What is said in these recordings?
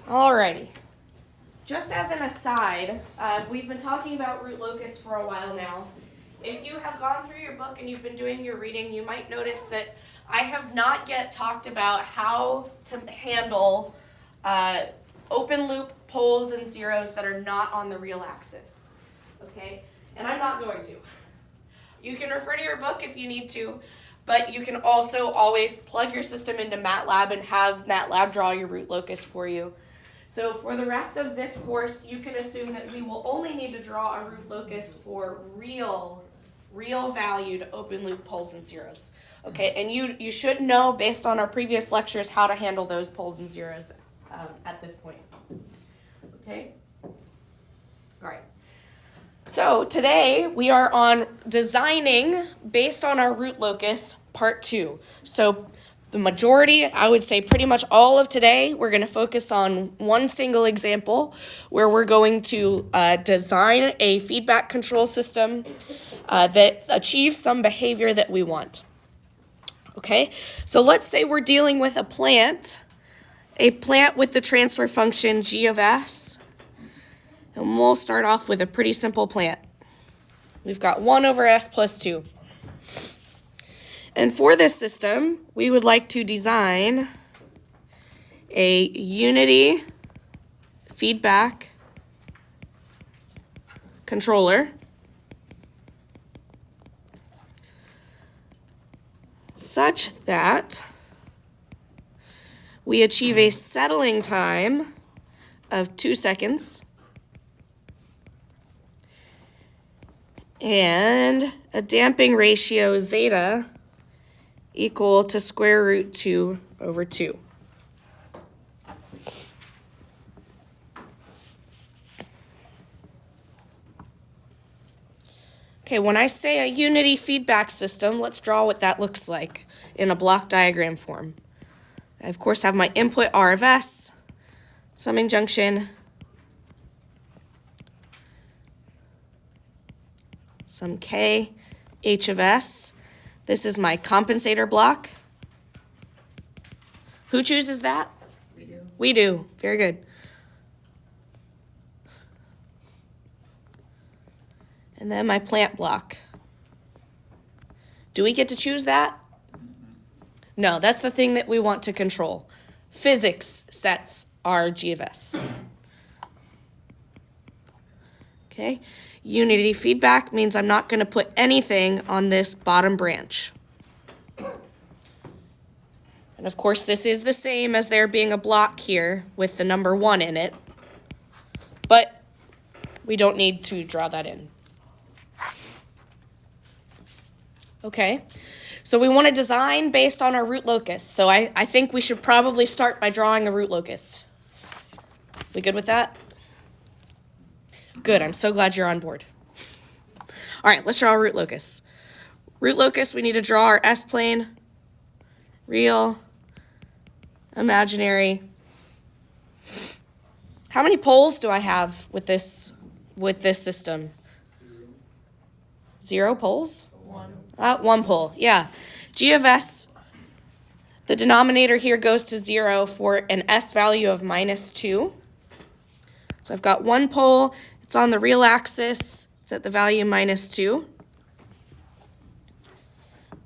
Alrighty. Just as an aside, we've been talking about root locus for a while now. If you have gone through your book and you've been doing your reading, you might notice that I have not yet talked about how to handle open loop poles and zeros that are not on the real axis. Okay? And I'm not going to. You can refer to your book if you need to, but you can also always plug your system into MATLAB and have MATLAB draw your root locus for you. So for the rest of this course, you can assume that we will only need to draw a root locus for real valued open loop poles and zeros. Okay, and you should know based on our previous lectures how to handle those poles and zeros at this point. Okay? All right. So today we are on designing based on our root locus part 2. So the majority, I would say pretty much all of today, we're going to focus on one single example where we're going to design a feedback control system that achieves some behavior that we want. Okay, so let's say we're dealing with a plant with the transfer function g of s, and we'll start off with a pretty simple plant. We've got 1 over s plus 2. And for this system, we would like to design a unity feedback controller such that we achieve a settling time of 2 seconds and a damping ratio zeta equal to square root 2 over 2. Okay, when I say a unity feedback system, let's draw what that looks like in a block diagram form. I, of course, have my input R of S, summing junction, some K, H of S. This is my compensator block. Who chooses that? We do. We do. Very good. And then my plant block. Do we get to choose that? No, that's the thing that we want to control. Physics sets our G of S. Okay. Unity feedback means I'm not going to put anything on this bottom branch. And of course, this is the same as there being a block here with the number 1 in it. But we don't need to draw that in. Okay, so we want to design based on our root locus. So I think we should probably start by drawing a root locus. We good with that? Good, I'm so glad you're on board. All right, let's draw a root locus. Root locus, we need to draw our S-plane, real, imaginary. How many poles do I have with this system? 0 poles? 1. 1 pole, yeah. G of S, the denominator here goes to 0 for an S value of minus 2. So I've got 1 pole, it's on the real axis, it's at the value minus 2.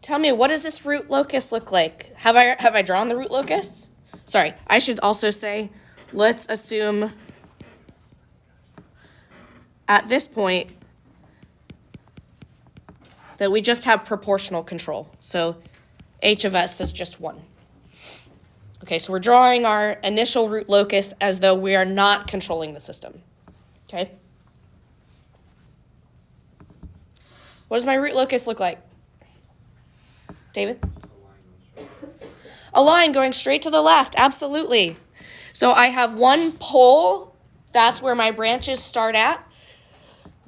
Tell me, what does this root locus look like? Have I drawn the root locus? Sorry, I should also say, let's assume at this point that we just have proportional control. So H of S is just 1. Okay, so we're drawing our initial root locus as though we are not controlling the system. Okay? What does my root locus look like? David? A line going straight to the left, absolutely. So I have 1 pole, that's where my branches start at.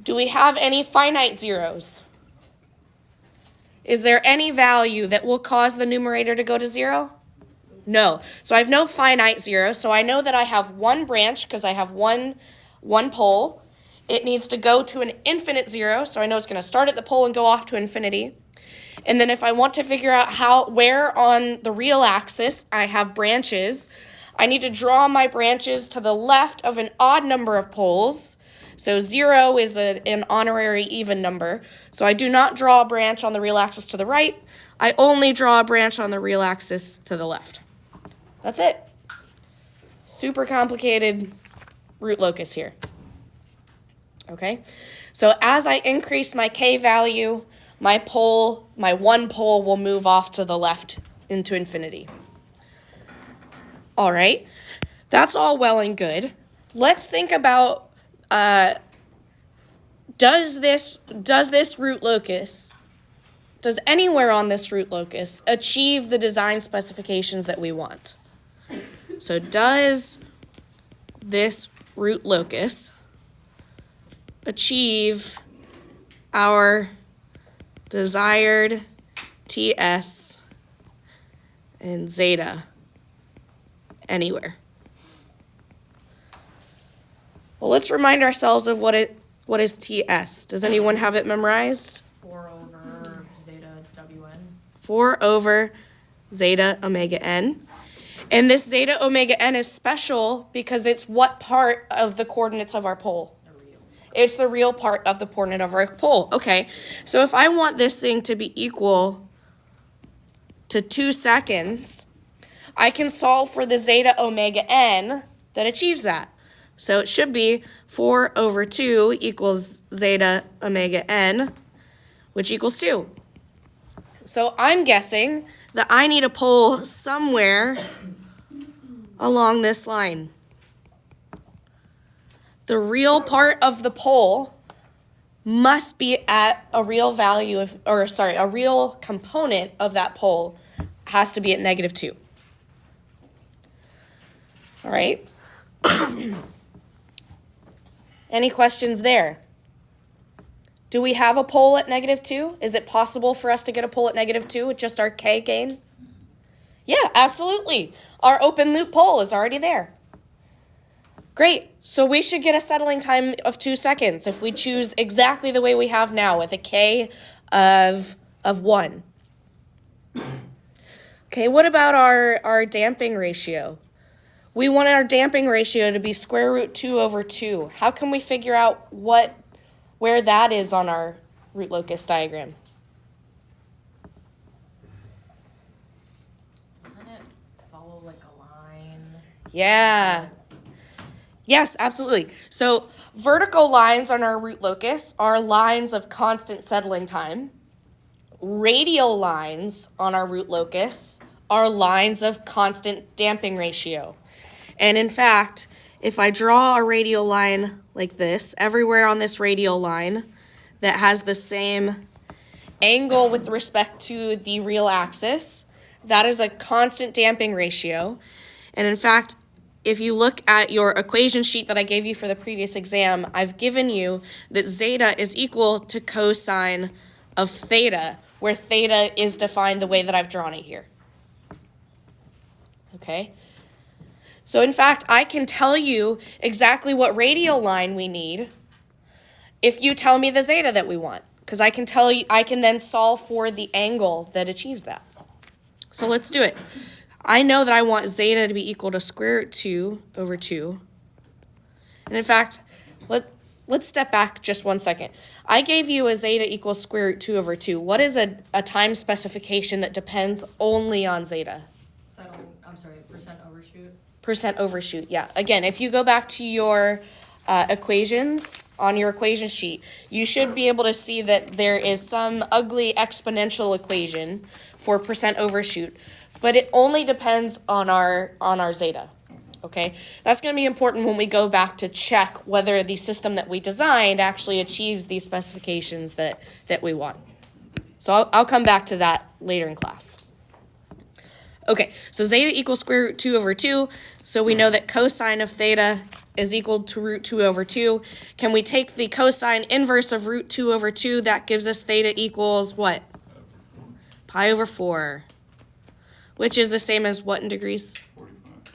Do we have any finite zeros? Is there any value that will cause the numerator to go to 0? No. So I have no finite zeros. So I know that I have 1 branch because I have one pole. It needs to go to an infinite 0. So I know it's going to start at the pole and go off to infinity. And then if I want to figure out where on the real axis I have branches, I need to draw my branches to the left of an odd number of poles. So 0 is an honorary even number. So I do not draw a branch on the real axis to the right. I only draw a branch on the real axis to the left. That's it. Super complicated root locus here. Okay, so as I increase my k value, my one pole will move off to the left into infinity. All right, that's all well and good. Let's think about, does root locus, does anywhere on this root locus achieve the design specifications that we want? So does this root locus achieve our desired TS and zeta anywhere? Well, let's remind ourselves of what is TS. Does anyone have it memorized? 4 over zeta Wn. 4 over zeta omega n. And this zeta omega n is special because it's what part of the coordinates of our pole? It's the real part of the coordinate of our pole. Okay, so if I want this thing to be equal to 2 seconds, I can solve for the zeta omega n that achieves that. So it should be 4 over 2 equals zeta omega n, which equals 2. So I'm guessing that I need a pole somewhere along this line. The real part of the pole must be at a real value of, a real component of that pole has to be at -2. All right. Any questions there? Do we have a pole at -2? Is it possible for us to get a pole at -2 with just our K gain? Yeah, absolutely. Our open loop pole is already there. Great. So we should get a settling time of 2 seconds if we choose exactly the way we have now with a K of 1. Okay, what about our damping ratio? We want our damping ratio to be square root 2 over 2. How can we figure out where that is on our root locus diagram? Doesn't it follow like a line? Yeah. Yes, absolutely. So vertical lines on our root locus are lines of constant settling time. Radial lines on our root locus are lines of constant damping ratio. And in fact, if I draw a radial line like this, everywhere on this radial line that has the same angle with respect to the real axis, that is a constant damping ratio. And in fact, if you look at your equation sheet that I gave you for the previous exam, I've given you that zeta is equal to cosine of theta, where theta is defined the way that I've drawn it here. Okay? So in fact, I can tell you exactly what radial line we need if you tell me the zeta that we want, because I can then solve for the angle that achieves that. So let's do it. I know that I want zeta to be equal to square root 2 over 2. And in fact, let's step back just 1 second. I gave you a zeta equals square root 2 over 2. What is a time specification that depends only on zeta? Percent overshoot. Percent overshoot, yeah. Again, if you go back to your equations on your equation sheet, you should be able to see that there is some ugly exponential equation for percent overshoot, but it only depends on our zeta, okay? That's going to be important when we go back to check whether the system that we designed actually achieves these specifications that we want. So I'll come back to that later in class. Okay, so zeta equals square root 2 over 2, so we know that cosine of theta is equal to root 2 over 2. Can we take the cosine inverse of root 2 over 2? That gives us theta equals what? Pi over 4, which is the same as what in degrees?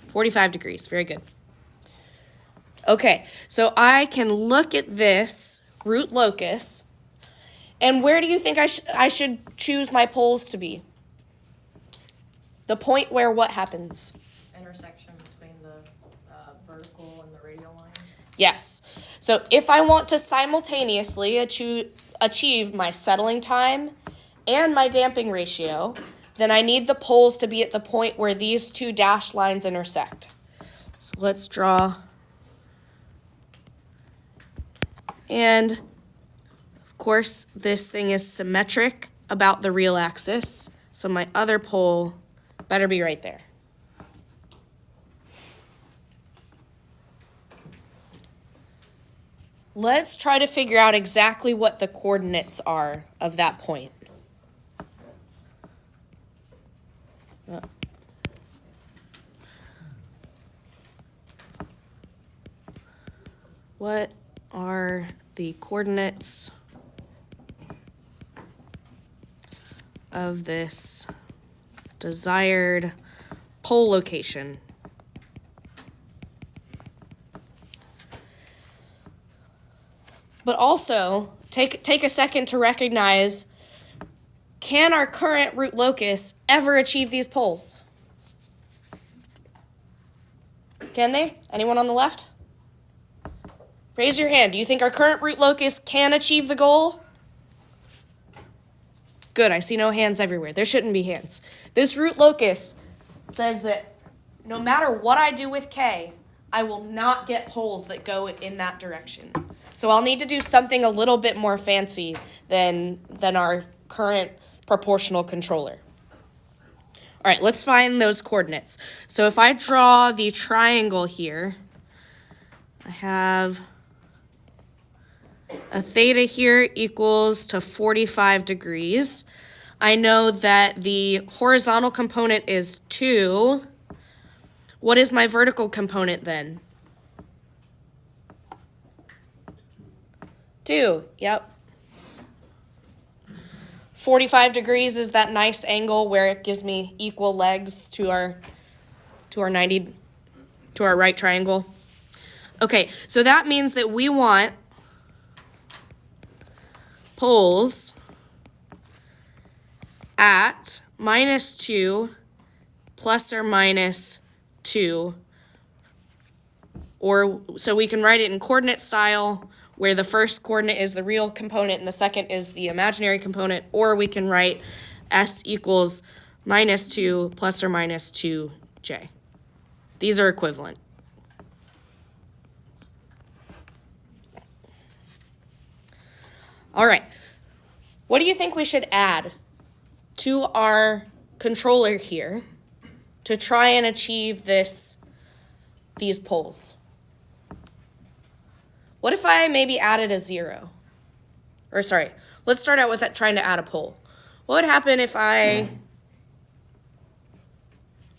45 degrees, very good. Okay, so I can look at this root locus, and where do you think I should choose my poles to be? The point where what happens? Intersection between vertical and the radial line? Yes. So if I want to simultaneously achieve my settling time and my damping ratio, then I need the poles to be at the point where these two dashed lines intersect. So let's draw. And of course, this thing is symmetric about the real axis. So my other pole better be right there. Let's try to figure out exactly what the coordinates are of that point. What are the coordinates of this desired pole location? But also, take a second to recognize, can our current root locus ever achieve these poles? Can they? Anyone on the left? Raise your hand. Do you think our current root locus can achieve the goal? Good, I see no hands everywhere. There shouldn't be hands. This root locus says that no matter what I do with K, I will not get poles that go in that direction. So I'll need to do something a little bit more fancy than our current proportional controller. All right, let's find those coordinates. So if I draw the triangle here, I have a theta here equals to 45 degrees. I know that the horizontal component is 2. What is my vertical component then? 2, yep. 45 degrees is that nice angle where it gives me equal legs to our right triangle. Okay, so that means that we want poles at -2 plus or minus 2, or so we can write it in coordinate style where the first coordinate is the real component and the second is the imaginary component, or we can write S equals -2 plus or minus 2j. These are equivalent. All right, what do you think we should add to our controller here to try and achieve these poles? What if I maybe added a 0? Or sorry, let's start out with trying to add a pole. What would happen if I...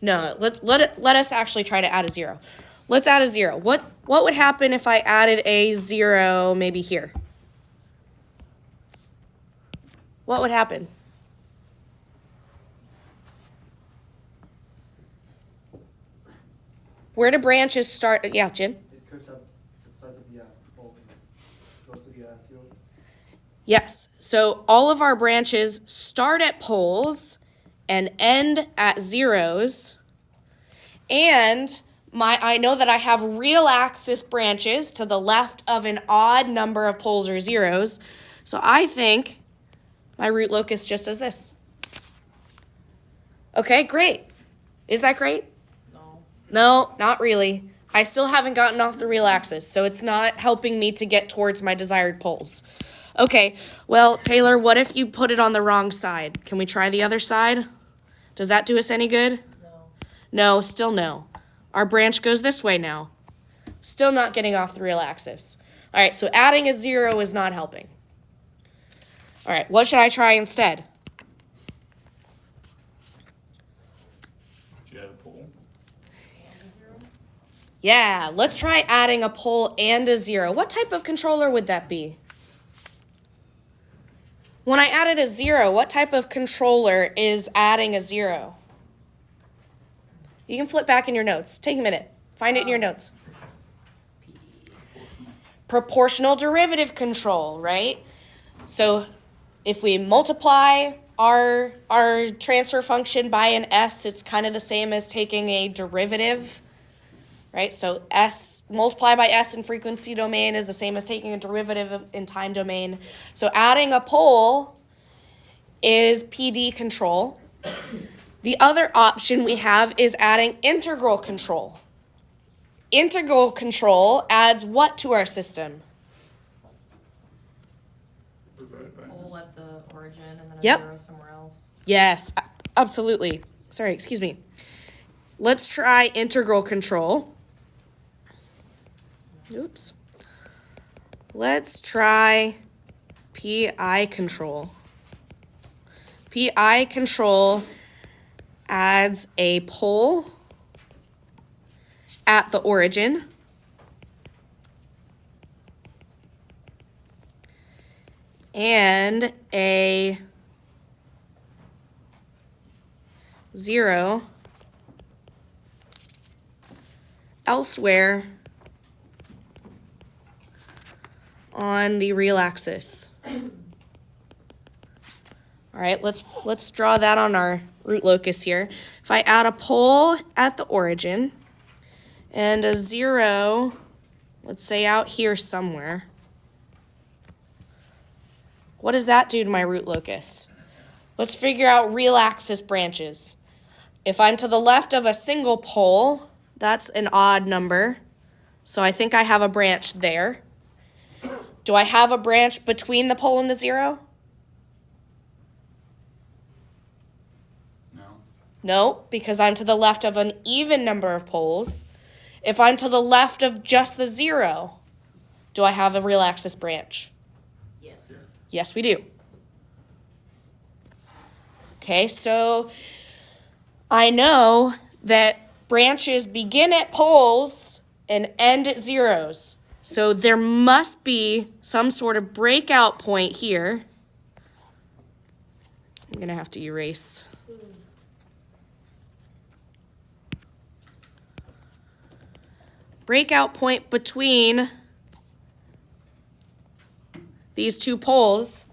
No, let us actually try to add a 0. Let's add a 0. What would happen if I added a 0 maybe here? What would happen? Where do branches start? Yeah, Jin? It curves up, it starts at the pole and goes to the 0. Yes. So all of our branches start at poles and end at zeros. And I know that I have real axis branches to the left of an odd number of poles or zeros. So I think my root locus just does this. Okay, great. Is that great? No, not really. I still haven't gotten off the real axis, so it's not helping me to get towards my desired poles. Okay, well, Taylor, what if you put it on the wrong side? Can we try the other side? Does that do us any good? No, still no. Our branch goes this way now. Still not getting off the real axis. All right, so adding a 0 is not helping. All right, what should I try instead? Did you add a pole? Yeah, let's try adding a pole and a 0. What type of controller would that be? When I added a 0, what type of controller is adding a 0? You can flip back in your notes. Take a minute. Find it in your notes. Proportional derivative control, right? So if we multiply our transfer function by an s, it's kind of the same as taking a derivative right? So S multiply by S in frequency domain is the same as taking a derivative in time domain. So adding a pole is PD control. The other option we have is adding integral control. Integral control adds what to our system? Pole at the origin and then a Yep. zero somewhere else. Yes, absolutely. Sorry, excuse me. Let's try integral control. Oops. Let's try PI control. PI control adds a pole at the origin and a zero elsewhere on the real axis. All right, let's draw that on our root locus here. If I add a pole at the origin and a zero, let's say out here somewhere, what does that do to my root locus? Let's figure out real axis branches. If I'm to the left of a single pole, that's an odd number. So I think I have a branch there. Do I have a branch between the pole and the zero? No, because I'm to the left of an even number of poles. If I'm to the left of just the zero, do I have a real axis branch? Yes. Yes, we do. Okay, so I know that branches begin at poles and end at zeros. So there must be some sort of breakout point here. I'm going to have to erase. Breakout point between these two poles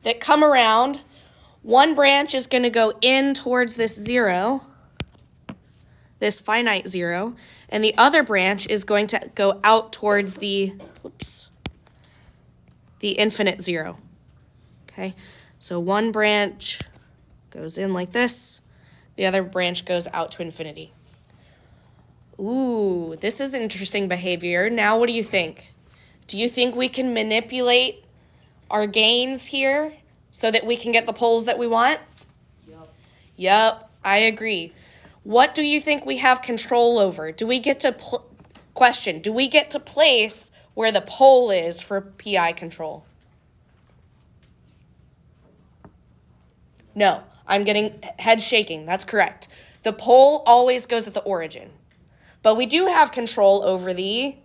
that come around. One branch is going to go in towards this zero, this finite zero, and the other branch is going to go out towards the infinite zero. Okay, so one branch goes in like this, the other branch goes out to infinity. Ooh, this is interesting behavior. Now what do you think? Do you think we can manipulate our gains here so that we can get the poles that we want? Yep, I agree. What do you think we have control over? Do we get to do we get to place where the pole is for PI control? No, I'm getting head shaking. That's correct. The pole always goes at the origin. But we do have control over the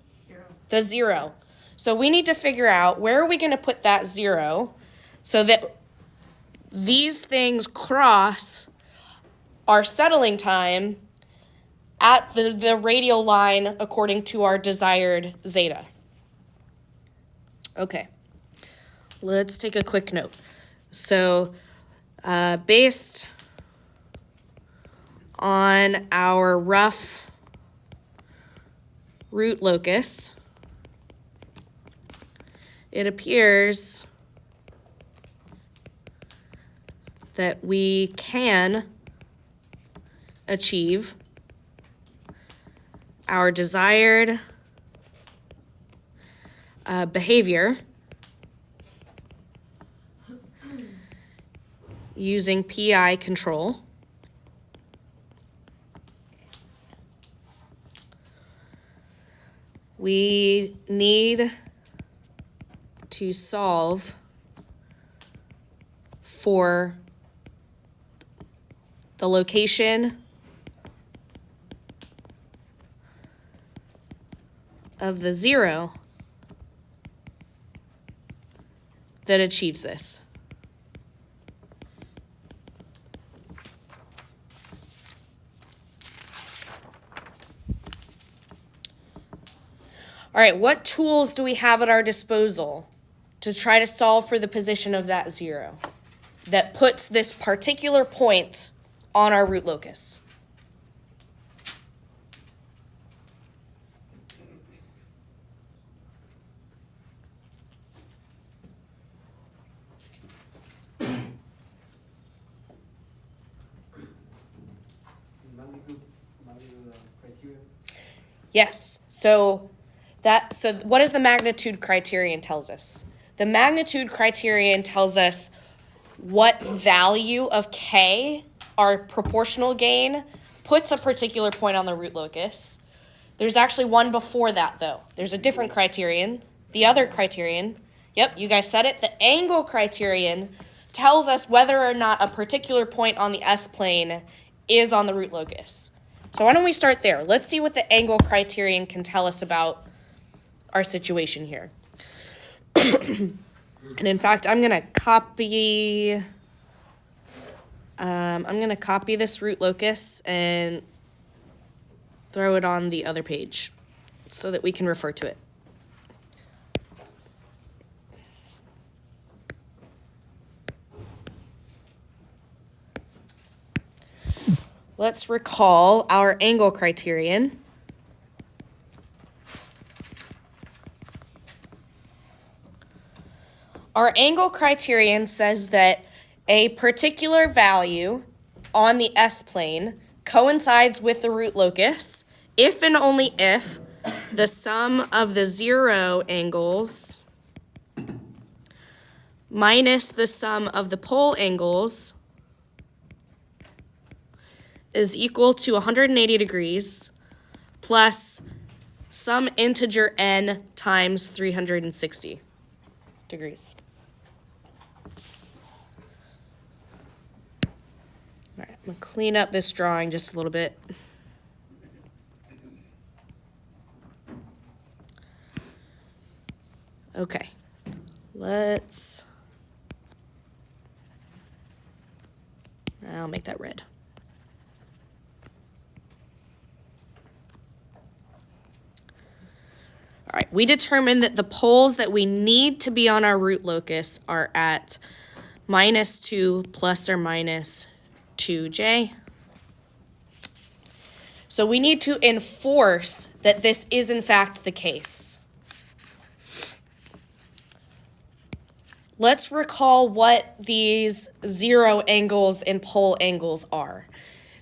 zero. So we need to figure out where are we going to put that zero so that these things cross our settling time at the radial line according to our desired zeta. Okay, let's take a quick note. So based on our rough root locus, it appears that we can achieve our desired behavior using PI control. We need to solve for the location of the zero that achieves this. All right, what tools do we have at our disposal to try to solve for the position of that zero that puts this particular point on our root locus? Yes. So what does the magnitude criterion tells us? The magnitude criterion tells us what value of k, our proportional gain, puts a particular point on the root locus. There's actually one before that, though. There's a different criterion. The other criterion, yep, you guys said it, the angle criterion tells us whether or not a particular point on the S-plane is on the root locus. So why don't we start there? Let's see what the angle criterion can tell us about our situation here. And in fact, I'm gonna copy this root locus and throw it on the other page so that we can refer to it. Let's recall our angle criterion. Our angle criterion says that a particular value on the S-plane coincides with the root locus if and only if the sum of the zero angles minus the sum of the pole angles is equal to 180 degrees plus some integer n times 360 degrees. All right, I'm going to clean up this drawing just a little bit. Okay, I'll make that red. All right, we determined that the poles that we need to be on our root locus are at -2 plus or minus 2j. So we need to enforce that this is in fact the case. Let's recall what these zero angles and pole angles are.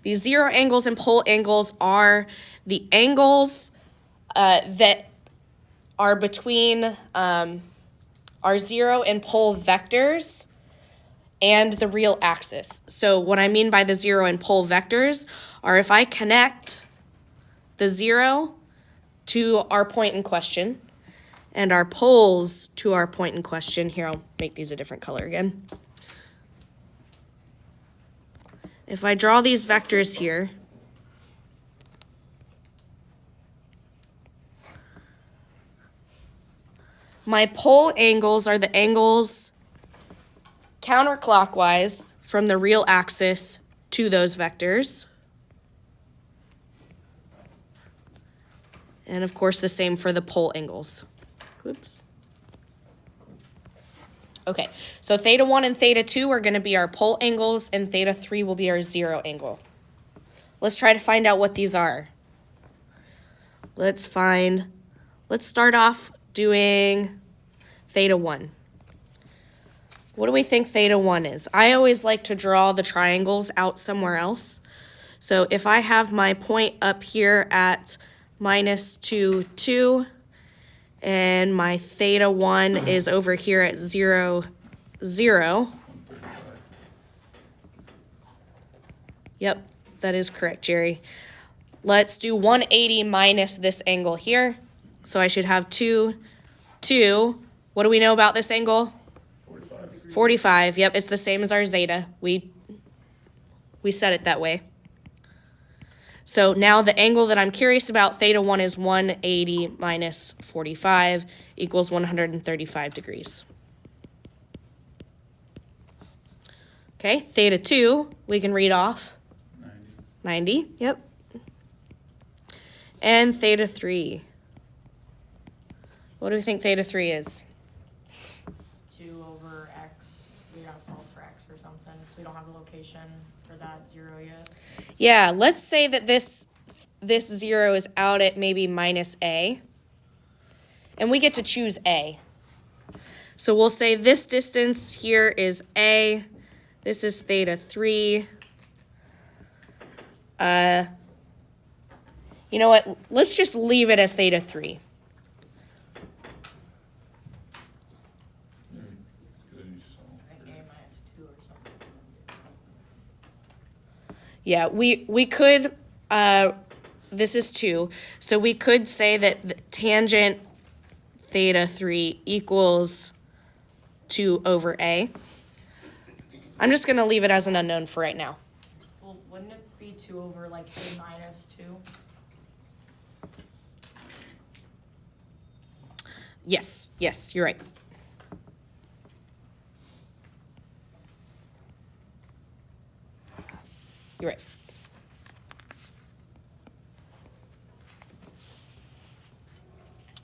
These zero angles and pole angles are the angles that are between our zero and pole vectors and the real axis. So what I mean by the zero and pole vectors are if I connect the zero to our point in question and our poles to our point in question, here I'll make these a different color again. If I draw these vectors here, my pole angles are the angles counterclockwise from the real axis to those vectors. And of course the same for the pole angles. Whoops. Okay, so theta 1 and theta 2 are going to be our pole angles, and theta 3 will be our zero angle. Let's try to find out what these are. Let's start off doing theta 1. What do we think theta 1 is? I always like to draw the triangles out somewhere else. So if I have my point up here at -2, 2, and my theta 1 is over here at 0, 0. Yep, that is correct, Jerry. Let's do 180 minus this angle here. So I should have 2, 2. What do we know about this angle? 45. Yep, it's the same as our zeta. We set it that way. So now the angle that I'm curious about, theta 1 is 180 minus 45 equals 135 degrees. Okay, theta 2, we can read off. 90, yep. And theta 3. What do we think theta 3 is? 2 over x. We gotta solve for x or something, so we don't have a location for that 0 yet. Yeah, let's say that this 0 is out at maybe minus a, and we get to choose a. So we'll say this distance here is a, this is theta 3. You know what? Let's just leave it as theta 3. I think A minus 2 or something. Yeah, we could, this is 2, so we could say that the tangent theta 3 equals 2 over A. I'm just going to leave it as an unknown for right now. Well, wouldn't it be 2 over like A minus 2? Yes, you're right. You're right.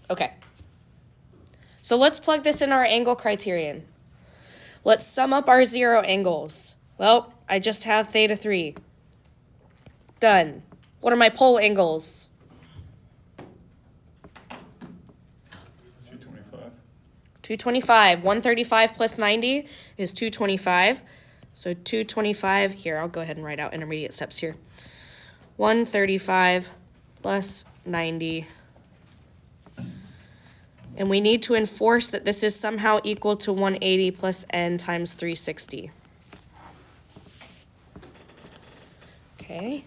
Okay. So let's plug this in our angle criterion. Let's sum up our 0 angles. Well, I just have theta 3. Done. What are my pole angles? 225. 135 plus 90 is 225. So 225, here, I'll go ahead and write out intermediate steps here. 135 plus 90. And we need to enforce that this is somehow equal to 180 plus n times 360. Okay.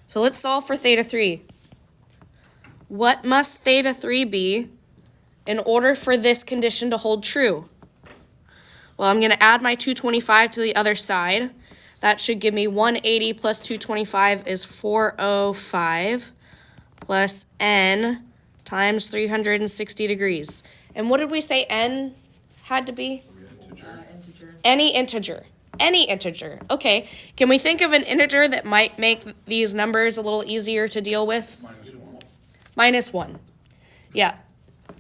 So let's solve for theta 3. What must theta 3 be in order for this condition to hold true? Well, I'm going to add my 225 to the other side. That should give me 180 plus 225 is 405 plus n times 360 degrees. And what did we say n had to be? Integer. Any integer. Any integer. Okay. Can we think of an integer that might make these numbers a little easier to deal with? Minus 1. Yeah,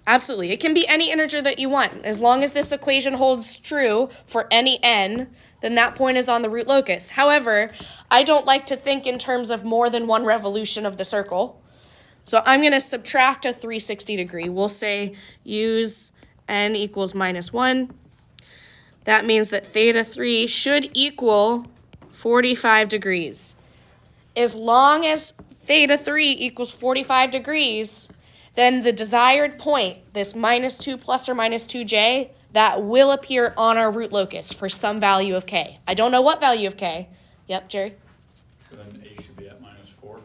absolutely. It can be any integer that you want. As long as this equation holds true for any n, then that point is on the root locus. However, I don't like to think in terms of more than one revolution of the circle. So I'm going to subtract a 360 degree. We'll say use n equals minus 1. That means that theta 3 should equal 45 degrees. As long as theta 3 equals 45 degrees, then the desired point, this minus 2 plus or minus 2j, that will appear on our root locus for some value of k. I don't know what value of k. Yep, Jerry? So then A should be at minus 4.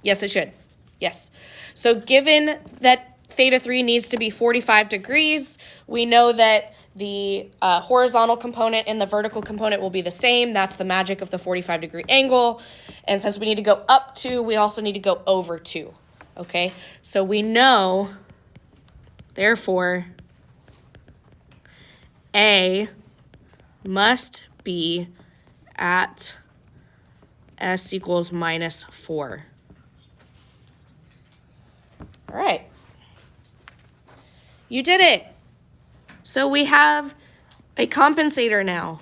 Yes, it should. Yes. So given that theta 3 needs to be 45 degrees, we know that the horizontal component and the vertical component will be the same. That's the magic of the 45-degree angle. And since we need to go up 2, we also need to go over 2. Okay? So we know, therefore, A must be at s equals minus 4. All right. You did it. So we have a compensator now.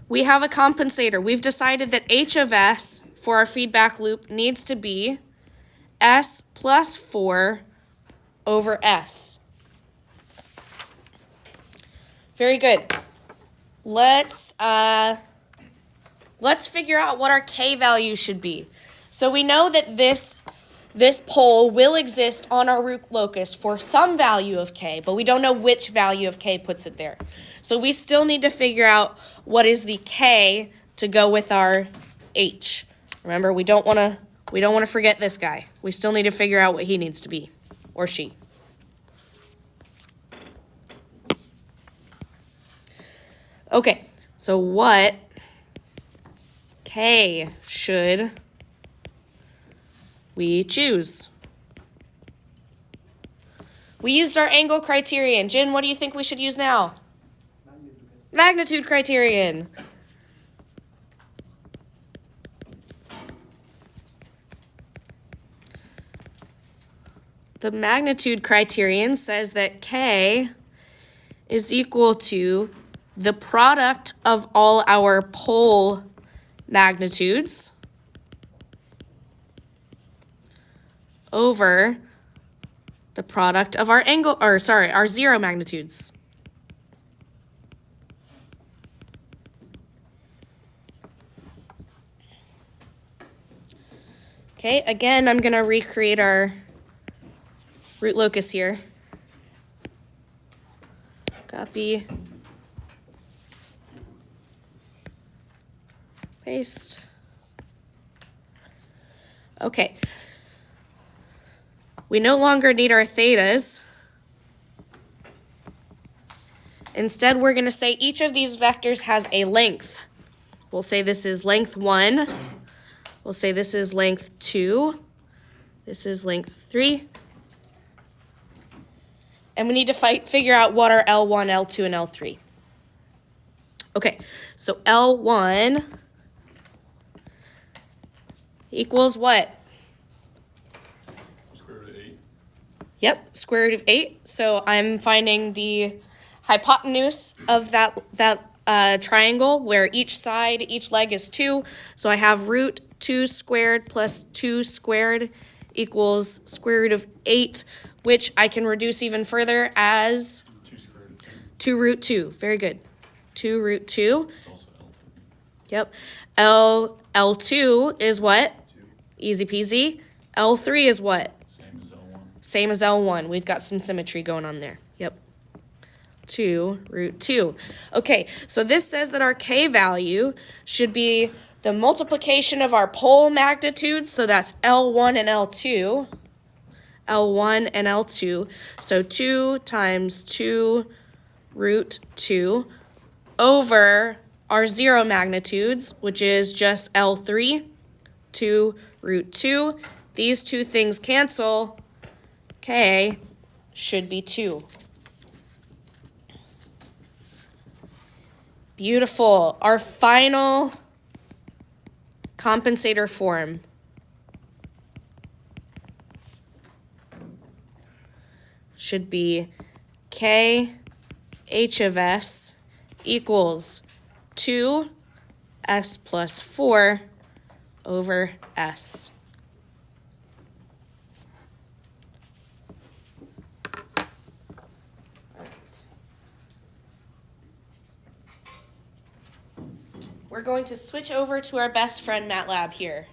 We have a compensator. We've decided that h of s for our feedback loop needs to be s plus 4 over s. Very good. Let's figure out what our k value should be. So we know that this pole will exist on our root locus for some value of k, but we don't know which value of k puts it there. So we still need to figure out what is the k to go with our h. Remember, we don't want to forget this guy. We still need to figure out what he needs to be, or she. Okay, so what k should we choose? We used our angle criterion. Jin, what do you think we should use now? Magnitude criterion. The magnitude criterion says that k is equal to the product of all our pole magnitudes over the product of our our zero magnitudes. Okay, again, I'm going to recreate our root locus here. Copy. Paste. Okay. We no longer need our thetas. Instead, we're going to say each of these vectors has a length. We'll say this is length 1. We'll say this is length 2. This is length 3. And we need to figure out what are L1, L2, and L3. Okay, so L1 equals what? Square root of 8. Yep, square root of 8. So I'm finding the hypotenuse of that triangle where each leg is 2. So I have root 2 squared plus 2 squared equals square root of 8, which I can reduce even further as 2 square root of 2. 2 root 2. Very good. 2 root 2. It's also L. Yep. L2 is what? 2. Easy peasy. L3 is what? Same as L1. Same as L1. We've got some symmetry going on there. Yep. 2 root 2. Okay, so this says that our K value should be the multiplication of our pole magnitudes, so that's L1 and L2. L1 and L2. So 2 times 2 root 2 over our 0 magnitudes, which is just L3, 2 root 2. These two things cancel. K should be 2. Beautiful. Our final compensator form. Should be K H of S equals 2 S plus 4 over S. We're going to switch over to our best friend MATLAB here.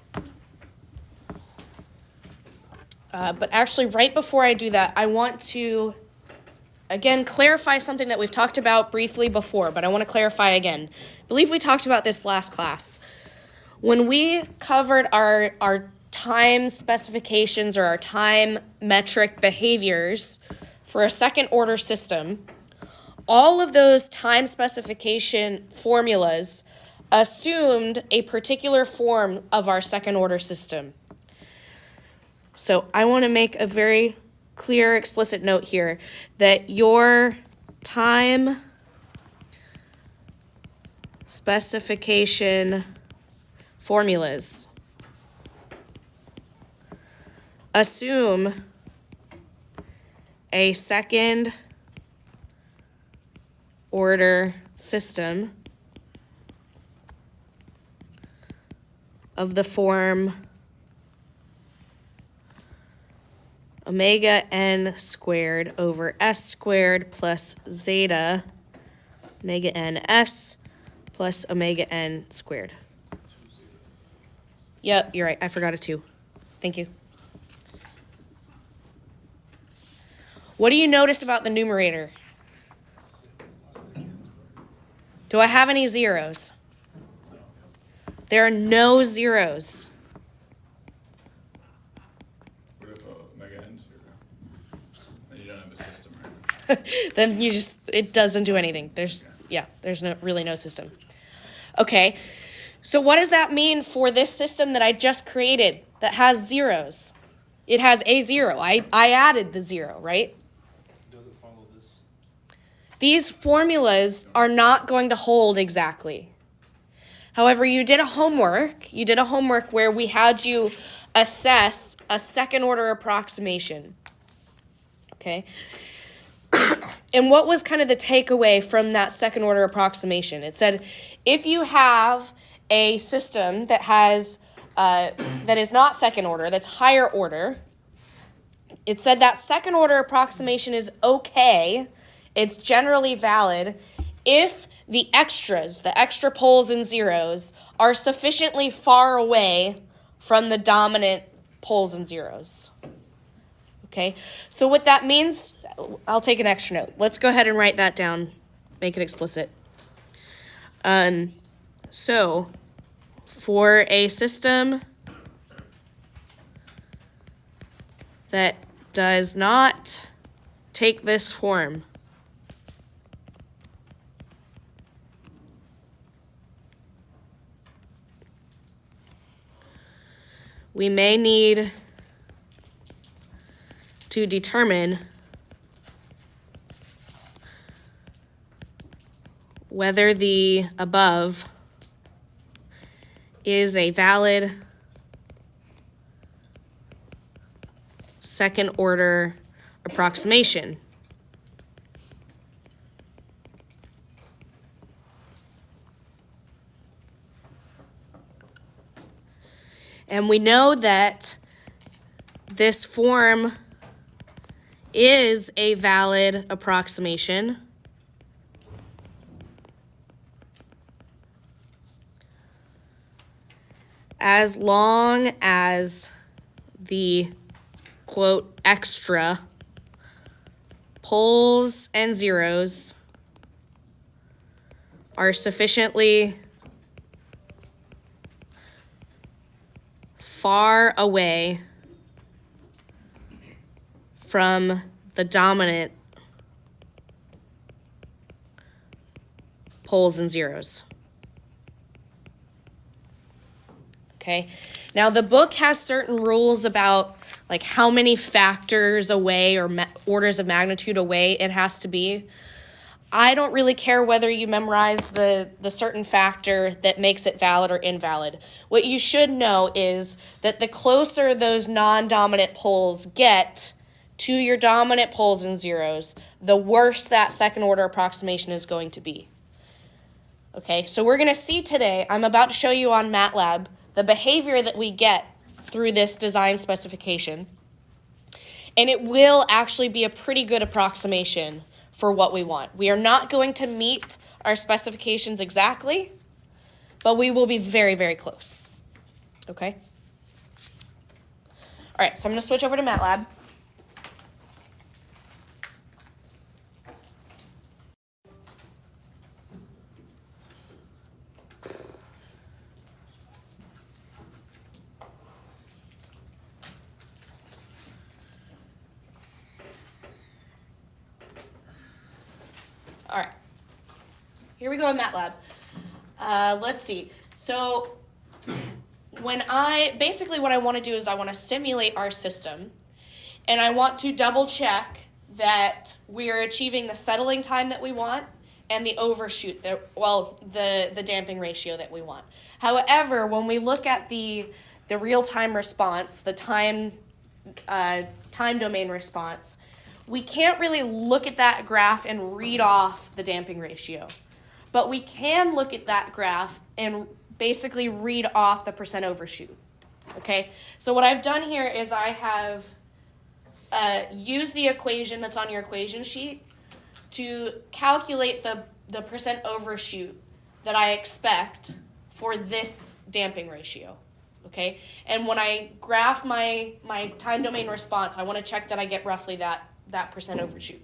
But actually, right before I do that, I want to, again, clarify something that we've talked about briefly before, but I want to clarify again. I believe we talked about this last class. When we covered our time specifications or our time metric behaviors for a second order system, all of those time specification formulas assumed a particular form of our second order system. So I want to make a very clear, explicit note here that your time specification formulas assume a second order system of the form omega n squared over s squared plus zeta omega n s plus omega n squared. Yep, you're right. I forgot a 2. Thank you. What do you notice about the numerator? Do I have any zeros? There are no zeros. What if omega n 0? Then you don't have a system, right? Then it doesn't do anything. There's really no system. Okay, so what does that mean for this system that I just created that has zeros? It has a 0. I added the 0, right? Does it follow this? These formulas are not going to hold exactly. However, you did a homework where we had you assess a second order approximation. Okay? And what was kind of the takeaway from that second order approximation? It said if you have a system that has that is not second order, that's higher order, it said that second order approximation is okay, it's generally valid if the extra poles and zeros, are sufficiently far away from the dominant poles and zeros. Okay, so what that means, I'll take an extra note. Let's go ahead and write that down, make it explicit. So for a system that does not take this form, we may need to determine whether the above is a valid second order approximation. And we know that this form is a valid approximation as long as the, quote, extra poles and zeros are sufficiently far away from the dominant poles and zeros. Okay, now the book has certain rules about like how many factors away or orders of magnitude away it has to be. I don't really care whether you memorize the certain factor that makes it valid or invalid. What you should know is that the closer those non-dominant poles get to your dominant poles and zeros, the worse that second order approximation is going to be. Okay, so we're going to see today, I'm about to show you on MATLAB, the behavior that we get through this design specification. And it will actually be a pretty good approximation for what we want. We are not going to meet our specifications exactly, but we will be very, very close. Okay? All right, so I'm going to switch over to MATLAB. All right, here we go in MATLAB. Let's see. So what I want to do is I want to simulate our system, and I want to double check that we are achieving the settling time that we want and the overshoot, the damping ratio that we want. However, when we look at the real-time response, the time domain response, we can't really look at that graph and read off the damping ratio. But we can look at that graph and basically read off the percent overshoot. Okay? So what I've done here is I have used the equation that's on your equation sheet to calculate the percent overshoot that I expect for this damping ratio. Okay? And when I graph my time domain response, I want to check that I get roughly that percent overshoot.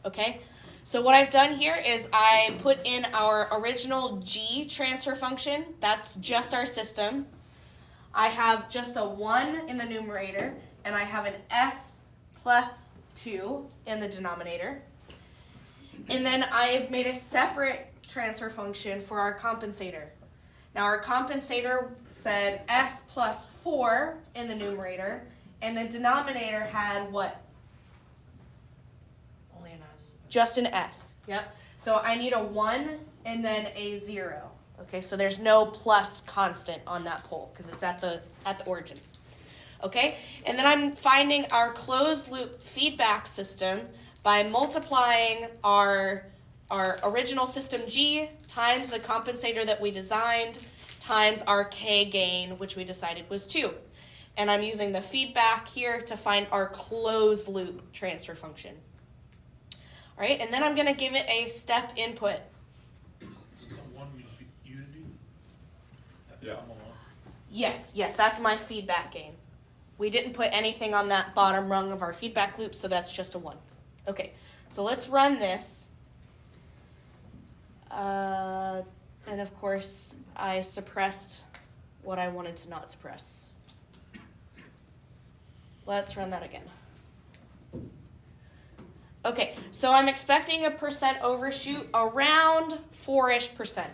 Okay, so what I've done here is I put in our original G transfer function. That's just our system. I have just a 1 in the numerator, and I have an S plus 2 in the denominator. And then I've made a separate transfer function for our compensator. Now our compensator said S plus 4 in the numerator, and the denominator had what? Just an S. Yep. So I need a 1 and then a 0. Okay, so there's no plus constant on that pole because it's at the origin. Okay, and then I'm finding our closed loop feedback system by multiplying our original system G times the compensator that we designed times our K gain, which we decided was 2. And I'm using the feedback here to find our closed loop transfer function. All right, and then I'm going to give it a step input. Does the 1 mean unity? Yeah. Yes, that's my feedback gain. We didn't put anything on that bottom rung of our feedback loop, so that's just a 1. Okay, so let's run this. And of course, I suppressed what I wanted to not suppress. Let's run that again. Okay, so I'm expecting a percent overshoot around 4-ish%.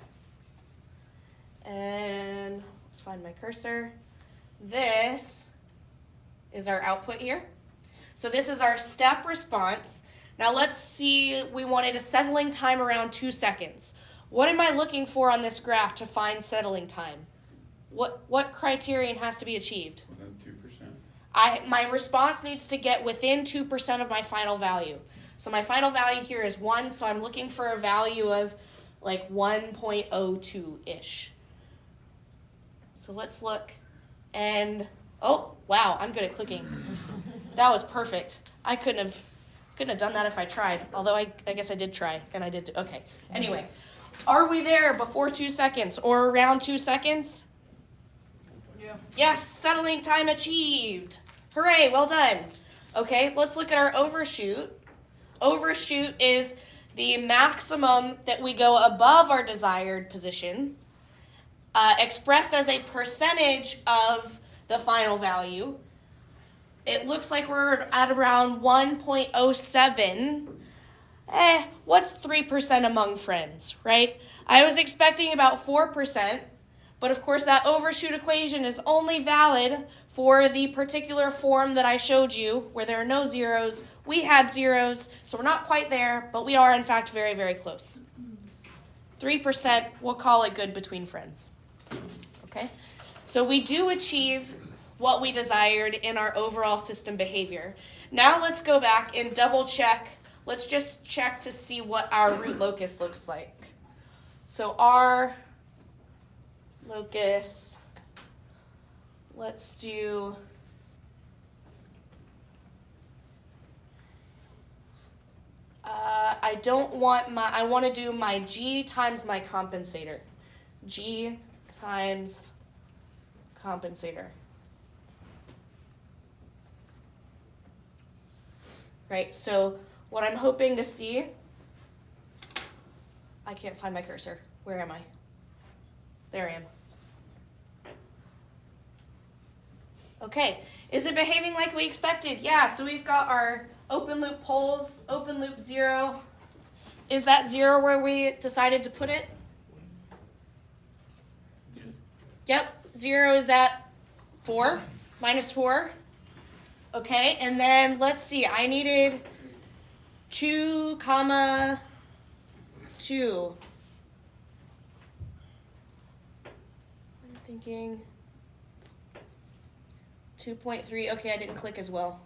And let's find my cursor. This is our output here. So this is our step response. Now let's see, we wanted a settling time around 2 seconds. What am I looking for on this graph to find settling time? What criterion has to be achieved? Within 2%. My response needs to get within 2% of my final value. So my final value here is 1, so I'm looking for a value of like 1.02-ish. So let's look, and oh wow, I'm good at clicking. That was perfect. I couldn't have done that if I tried. Although I guess I did try, and I did. Okay. Anyway, are we there before 2 seconds or around 2 seconds? Yeah. Yes, settling time achieved. Hooray, well done. Okay, let's look at our overshoot. Overshoot is the maximum that we go above our desired position, expressed as a percentage of the final value. It looks like we're at around 1.07. What's 3% among friends, right? I was expecting about 4%, but of course that overshoot equation is only valid for the particular form that I showed you, where there are no zeros. We had zeros, so we're not quite there, but we are in fact very, very close. 3%, we'll call it good between friends. Okay? So we do achieve what we desired in our overall system behavior. Now let's go back and double check. Let's just check to see what our root locus looks like. So our locus, let's do I want to do my G times my compensator. G times compensator. Right, so what I'm hoping to see, I can't find my cursor. Where am I? There I am. Okay, is it behaving like we expected? Yeah, so we've got our open loop poles, open loop 0. Is that 0 where we decided to put it? Yep, 0 is at 4, minus 4. Okay, and then let's see, I needed 2, 2. I'm thinking 2.3. Okay, I didn't click as well.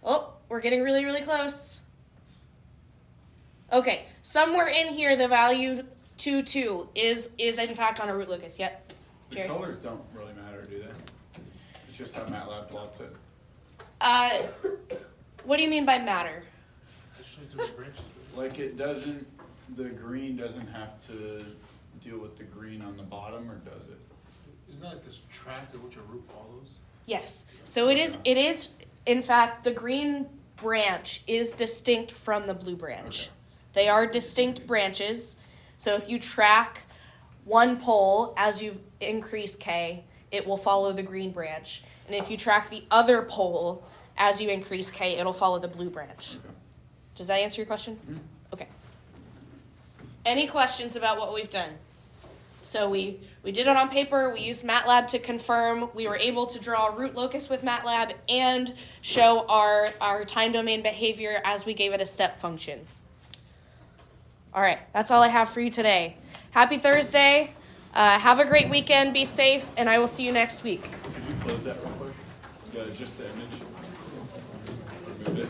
Oh, we're getting really, really close. Okay, somewhere in here the value 2 is in fact on a root locus. Yep. The Jerry? colors don't really matter, do they? It's just how MATLAB plots it. What do you mean by matter? Like it doesn't, the green doesn't have to deal with the green on the bottom, or does it? Isn't that like this track of which a root follows? Yes. So it is, in fact, the green branch is distinct from the blue branch. Okay. They are distinct branches. So if you track one pole as you increase K, it will follow the green branch. And if you track the other pole as you increase K, it'll follow the blue branch. Okay. Does that answer your question? Mm. Okay. Any questions about what we've done? So we did it on paper. We used MATLAB to confirm. We were able to draw a root locus with MATLAB and show our time domain behavior as we gave it a step function. All right, that's all I have for you today. Happy Thursday. Have a great weekend. Be safe, and I will see you next week. Could you close that real quick? Just the image. Remove it.